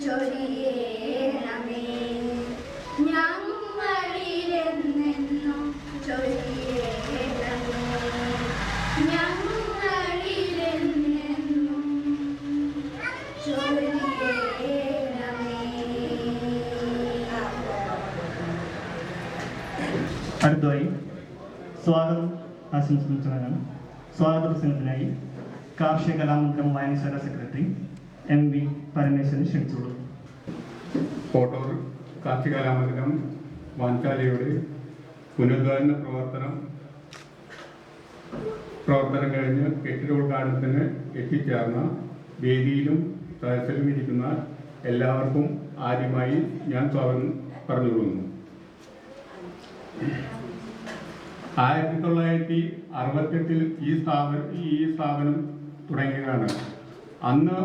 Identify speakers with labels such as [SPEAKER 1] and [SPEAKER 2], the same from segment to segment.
[SPEAKER 1] ചൊരിയേണമേ ഞങ്ങളിലെന്നെന്നും ചൊരിയേണമേ ഞങ്ങളിലെന്നെന്നും ചൊരിയേണമേ.
[SPEAKER 2] അടുത്തതായി സ്വാഗതം ആശംസിക്കുന്നതാണ്. സ്വാഗത പ്രസംഗത്തിനായി കാർഷിക കലാമന്ദിരം വായനശാല സെക്രട്ടറി MV പരമേശ്വരൻ ക്ഷണിച്ചോളൂ.
[SPEAKER 3] കോട്ടൂർ കാർഷിക കലാമന്ദിരം വായനശാലയുടെ പുനരുദ്ധാരണ പ്രവർത്തനം കഴിഞ്ഞ് കെട്ടിട ഉദ്ഘാടനത്തിന് എത്തിച്ചേർന്ന വേദിയിലും സദസ്സിലും ഇരിക്കുന്ന എല്ലാവർക്കും ആദ്യമായി ഞാൻ സ്വാഗതം പറഞ്ഞുകൊള്ളുന്നു. 1968 ഈ സ്ഥാപനം തുടങ്ങിയതാണ്. അന്ന്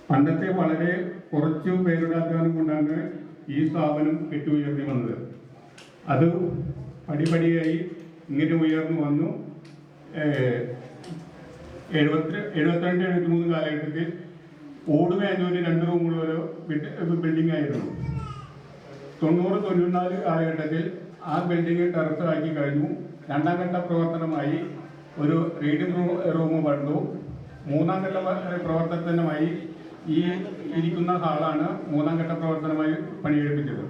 [SPEAKER 3] പണ്ടത്തെ വളരെ കുറച്ചു പേരുടെ അധ്വാനം കൊണ്ടാണ് ഈ സ്ഥാപനം കെട്ടുയർത്തി വന്നത്. അത് പടിപടിയായി ഇങ്ങനെ ഉയർന്നു വന്നു. 72-73 കാലഘട്ടത്തിൽ ഓടുമേഞ്ഞൊരു 2 റൂമുള്ള ഒരു ബിൽഡിംഗ് ആയിരുന്നു. 90-94 കാലഘട്ടത്തിൽ ആ ബിൽഡിംഗ് ടെറസാക്കി കഴിഞ്ഞു. 2ാം ഘട്ട പ്രവർത്തനമായി ഒരു റീഡിംഗ് റൂം പണിതു. 3ാം ഘട്ട പ്രവർത്തനമായി ഈ ഇരിക്കുന്ന ഹാളാണ് 3ാം ഘട്ട പ്രവർത്തനമായി പണിയെടുപ്പിച്ചത്.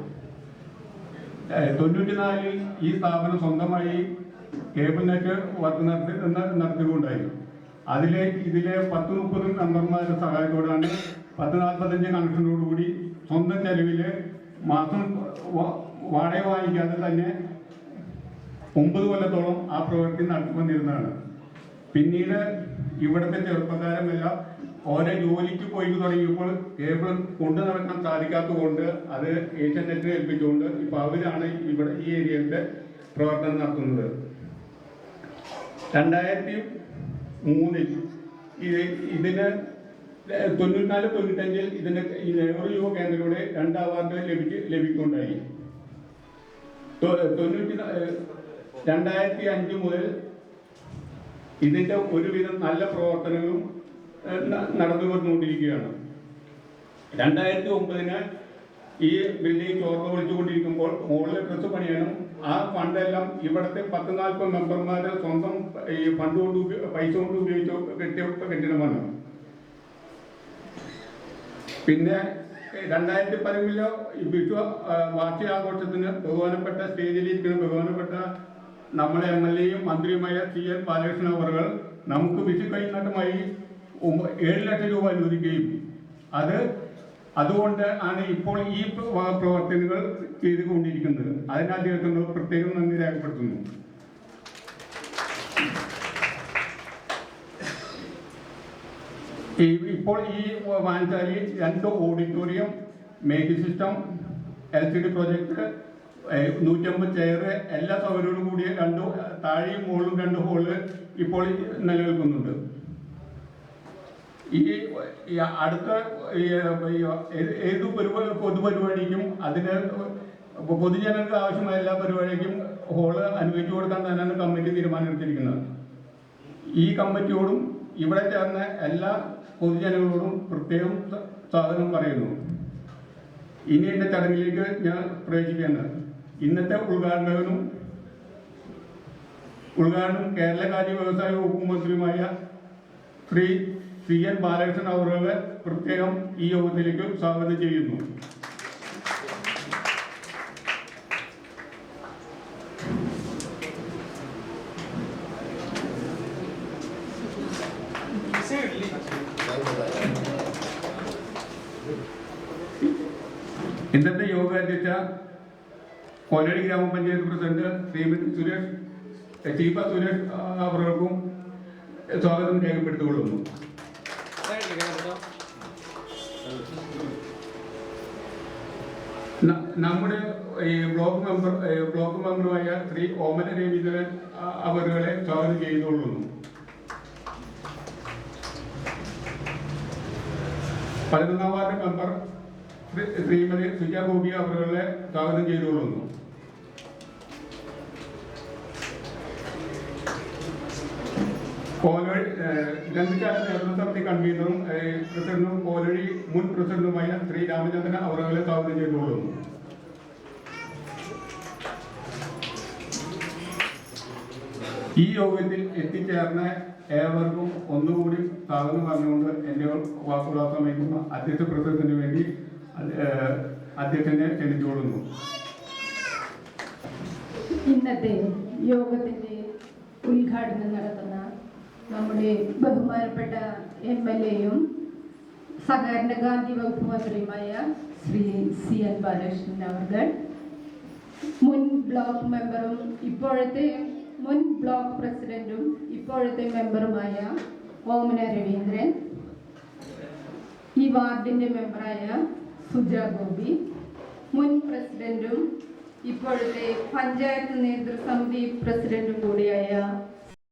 [SPEAKER 3] 94 ഈ സ്ഥാപനം സ്വന്തമായി കേബിൾ നെറ്റ് വർക്ക് നടത്തിക്കൊണ്ടായി. ഇതിലെ 10-30 മെമ്പർമാരുടെ സഹായത്തോടാണ് 10-45 കണക്ഷനോടുകൂടി സ്വന്തം ചെലവിൽ മാസം വാടക വാങ്ങിക്കാതെ തന്നെ 9 കൊല്ലത്തോളം ആ പ്രവൃത്തി നടത്തിക്കൊണ്ടിരുന്നതാണ്. പിന്നീട് ഇവിടുത്തെ ചെറുപ്പക്കാരെല്ലാം ഓരോ ജോലിക്ക് പോയി തുടങ്ങിയപ്പോൾ കേബിൾ കൊണ്ടു നടക്കാൻ സാധിക്കാത്തതുകൊണ്ട് അത് ഏഷ്യാനെറ്റിനെ ഏൽപ്പിച്ചുകൊണ്ട് ഇപ്പോൾ അവരാണ് ഇവിടെ ഈ ഏരിയയുടെ പ്രവർത്തനം നടത്തുന്നത്. 2003 ഇതിന് 94-95 ഇതിന് ഈ നെഹ്റു യുവ കേന്ദ്രയുടെ 2 അവാർഡ് ലഭിക്കുകയുണ്ടായി. 2005 മുതൽ ഇതിൻ്റെ ഒരുവിധം നല്ല പ്രവർത്തനങ്ങളും നടന്നു വന്നുകൊണ്ടിരിക്കുകയാണ്. 2009 ഈ ബിൽഡിംഗ് ചോർന്ന് വിളിച്ചുകൊണ്ടിരിക്കുമ്പോൾ മുകളിൽ ഡ്രസ് പണിയാനും ആ ഫണ്ടെല്ലാം ഇവിടുത്തെ 10-40 മെമ്പർമാരെ സ്വന്തം ഈ ഫണ്ട് കൊണ്ട് പൈസ കൊണ്ട് ഉപയോഗിച്ച് കെട്ടിയ കെട്ടിടമാണ്. പിന്നെ 2010 വിഷു വാർഷികാഘോഷത്തിന് ബഹുമാനപ്പെട്ട സ്റ്റേജിലിരിക്കുന്ന ബഹുമാനപ്പെട്ട നമ്മുടെ MLA-യും മന്ത്രിയുമായ CN ബാലകൃഷ്ണൻ അവർ നമുക്ക് വിഷു കൈനാട്ടമായി 7 ലക്ഷം രൂപ അനുവദിക്കുകയും അതുകൊണ്ട് ആണ് ഇപ്പോൾ ഈ പ്രവർത്തനങ്ങൾ ചെയ്തുകൊണ്ടിരിക്കുന്നത്. അതിന് അദ്ദേഹത്തിന് പ്രത്യേകം നന്ദി രേഖപ്പെടുത്തുന്നു. ഇപ്പോൾ ഈ വായനശാലയിൽ 2 auditorium, making system, LCD project, 150 chair, എല്ലാ സൗകര്യത്തോടും കൂടിയ 2 താഴെയും മുകളിലും 2 ഹോള് ഇപ്പോൾ നിലനിൽക്കുന്നുണ്ട്. ഈ അടുത്ത ഏത് പൊതുപരിപാടിക്കും അതിന് പൊതുജനങ്ങൾക്ക് ആവശ്യമായ എല്ലാ പരിപാടിക്കും ഹോള് അനുവദിച്ചു കൊടുക്കാൻ തന്നെയാണ് കമ്മിറ്റി തീരുമാനമെടുത്തിരിക്കുന്നത്. ഈ കമ്മിറ്റിയോടും ഇവിടെ ചേർന്ന എല്ലാ പൊതുജനങ്ങളോടും പ്രത്യേകം സ്വാഗതം പറയുന്നു. ഇനി എൻ്റെ ചടങ്ങിലേക്ക് ഞാൻ പ്രവേശിക്കുകയാണ്. ഇന്നത്തെ ഉദ്ഘാടനം കേരള ഖാദി വ്യവസായ വകുപ്പ് മന്ത്രിയുമായ ശ്രീ CN ബാലകൃഷ്ണൻ അവരുടെ പ്രത്യേകം ഈ യോഗത്തിലേക്ക് സ്വാഗതം ചെയ്യുന്നു. ഇന്നത്തെ യോഗ അധ്യക്ഷ കൊല്ലടി ഗ്രാമപഞ്ചായത്ത് പ്രസിഡന്റ് ശ്രീമതി ചീഫ സുരേഷ് അവർക്കും സ്വാഗതം രേഖപ്പെടുത്തിക്കൊള്ളുന്നു. നമ്മുടെ ഈ ബ്ലോക്ക് മെമ്പറുമായ ശ്രീ ഓമന രവീന്ദ്രൻ അവരുടെ സ്വാഗതം ചെയ്തുകൊള്ളുന്നു. 11ാം വാർഡ് മെമ്പർ ശ്രീമതി സുജ ഗോപി അവരുടെ സ്വാഗതം ചെയ്തുകൊള്ളുന്നു. ഗ്രന്ഥശാല നേതൃസമിതി കൺവീനറും പ്രസിഡന്റും കോലഴി മുൻ പ്രസിഡന്റുമായ ശ്രീ രാമചന്ദ്രൻ അവറുകളെ സ്വാഗതം ചെയ്തുകൊള്ളുന്നു. ഈ യോഗത്തിൽ എത്തിച്ചേർന്ന ഏവർക്കും ഒന്നുകൂടി സ്വാഗതം പറഞ്ഞുകൊണ്ട് എൻ്റെ വാക്കുകൾ സമയിക്കുന്ന അധ്യക്ഷ പ്രസിഡന്റിന് വേണ്ടി അധ്യക്ഷനെ ക്ഷണിച്ചുകൊള്ളുന്നു.
[SPEAKER 4] ഇന്നത്തെ യോഗത്തിൻ്റെ ഉദ്ഘാടനം നടത്തുന്ന നമ്മുടെ ബഹുമാനപ്പെട്ട MLA-യും സഹകരണ ഗാന്ധി വകുപ്പ് മന്ത്രിയുമായ ശ്രീ CN ബാലകൃഷ്ണൻ അവർ, മുൻ ബ്ലോക്ക് മെമ്പറും ഇപ്പോഴത്തെ മുൻ ബ്ലോക്ക് പ്രസിഡന്റും ഇപ്പോഴത്തെ മെമ്പറുമായ ഓമന രവീന്ദ്രൻ, ഈ വാർഡിൻ്റെ മെമ്പറായ സുജ ഗോപി, മുൻ പ്രസിഡന്റും ഇപ്പോഴത്തെ പഞ്ചായത്ത് നേതൃസമിതി പ്രസിഡന്റും കൂടിയായ